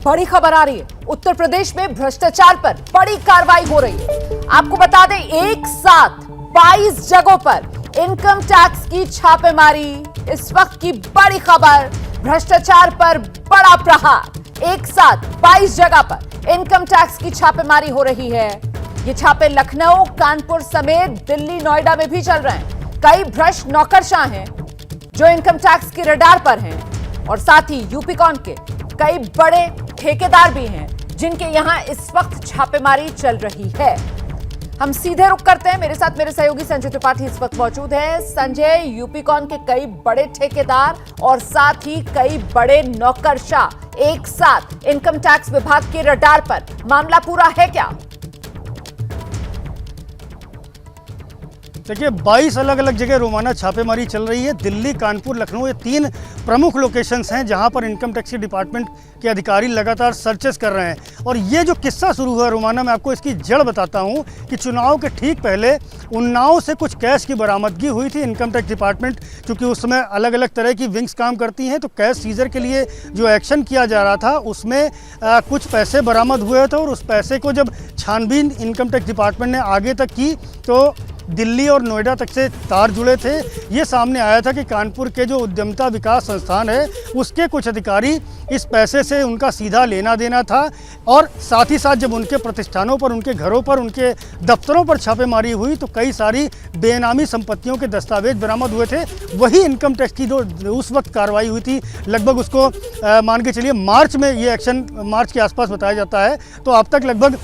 बड़ी खबर आ रही है। उत्तर प्रदेश में भ्रष्टाचार पर बड़ी कार्रवाई हो रही है। आपको बता दें, एक साथ 22 जगहों पर इनकम टैक्स की छापेमारी। इस वक्त की बड़ी खबर, भ्रष्टाचार पर बड़ा प्रहार। एक साथ 22 जगह पर इनकम टैक्स की छापेमारी हो रही है। ये छापे लखनऊ, कानपुर समेत दिल्ली, नोएडा में भी चल रहे हैं। कई भ्रष्ट नौकरशाह हैं जो इनकम टैक्स की रडार पर हैं और साथ ही यूपीकॉन के कई बड़े ठेकेदार भी हैं जिनके यहां इस वक्त छापेमारी चल रही है। हम सीधे रुख करते हैं। मेरे साथ मेरे सहयोगी संजय त्रिपाठी इस वक्त मौजूद है। संजय, यूपीकॉन के कई बड़े ठेकेदार और साथ ही कई बड़े नौकरशाह एक साथ इनकम टैक्स विभाग के रडार पर, मामला पूरा है क्या? देखिए, 22 अलग अलग जगह रोमाना छापेमारी चल रही है। दिल्ली, कानपुर, लखनऊ, ये 3 प्रमुख लोकेशंस हैं जहां पर इनकम टैक्स डिपार्टमेंट के अधिकारी लगातार सर्चेस कर रहे हैं। और ये जो किस्सा शुरू हुआ रोमाना, मैं आपको इसकी जड़ बताता हूं कि चुनाव के ठीक पहले उन्नाव से कुछ कैश की बरामदगी हुई थी। इनकम टैक्स डिपार्टमेंट चूँकि उस समय अलग अलग तरह की विंग्स काम करती हैं, तो कैश सीजर के लिए जो एक्शन किया जा रहा था उसमें कुछ पैसे बरामद हुए थे। और उस पैसे को जब छानबीन इनकम टैक्स डिपार्टमेंट ने आगे तक की तो दिल्ली और नोएडा तक से तार जुड़े थे। ये सामने आया था कि कानपुर के जो उद्यमिता विकास संस्थान है उसके कुछ अधिकारी, इस पैसे से उनका सीधा लेना देना था। और साथ ही साथ जब उनके प्रतिष्ठानों पर, उनके घरों पर, उनके दफ्तरों पर छापेमारी हुई तो कई सारी बेनामी संपत्तियों के दस्तावेज बरामद हुए थे। वही इनकम टैक्स की जो उस वक्त कार्रवाई हुई थी, लगभग उसको मान के चलिए मार्च में ये एक्शन, मार्च के आसपास बताया जाता है। तो अब तक लगभग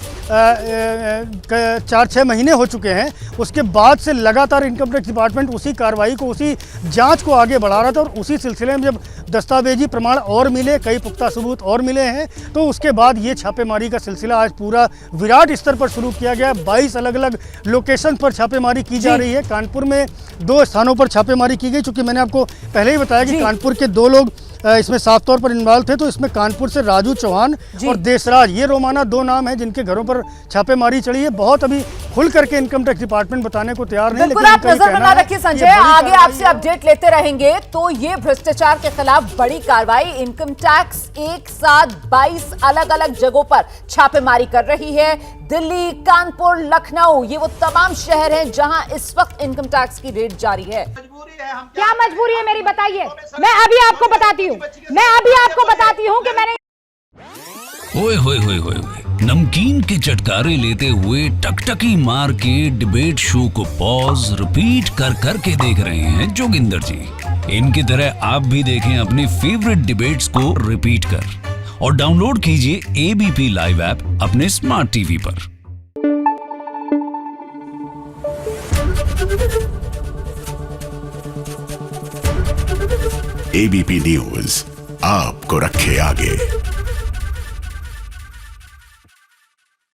4-6 महीने हो चुके हैं। उसके बाद से लगातार इनकम टैक्स डिपार्टमेंट उसी कार्रवाई को, उसी जांच को आगे बढ़ा रहा था। और उसी सिलसिले में जब दस्तावेजी प्रमाण और मिले, कई पुख्ता सबूत और मिले हैं, तो उसके बाद ये छापेमारी का सिलसिला आज पूरा विराट स्तर पर शुरू किया गया। 22 अलग अलग लोकेशन पर छापेमारी की जा रही है। कानपुर में 2 स्थानों पर छापेमारी की गई। चूँकि मैंने आपको पहले ही बताया कि कानपुर के 2 लोग इसमें साफ तौर पर इन्वॉल्व थे। तो इसमें कानपुर से राजू चौहान और देशराज, ये रोमाना 2 नाम हैं जिनके घरों पर छापेमारी चढ़ी है। बहुत अभी खुल करके इनकम टैक्स डिपार्टमेंट बताने को तैयार नहीं, लेकिन आप नजर बना रखिए संजय, आगे आपसे अपडेट लेते रहेंगे। तो ये भ्रष्टाचार के खिलाफ बड़ी कार्रवाई, इनकम टैक्स एक साथ 22 अलग अलग जगहों पर छापेमारी कर रही है। दिल्ली, कानपुर, लखनऊ, ये वो तमाम शहर हैं जहां इस वक्त इनकम टैक्स की रेड जारी है। क्या मजबूरी है मेरी, बताइए। मैं अभी आपको बताती हूँ कि मैंने ओए होए होए होए, नमकीन के चटकारे लेते हुए टकटकी मार के डिबेट शो को पॉज रिपीट कर कर के देख रहे हैं जोगिंदर जी। इनकी तरह आप भी देखें अपनी फेवरेट डिबेट्स को रिपीट कर, और डाउनलोड कीजिए एबीपी लाइव ऐप अपने स्मार्ट टीवी पर। एबीपी न्यूज आपको रखे आगे।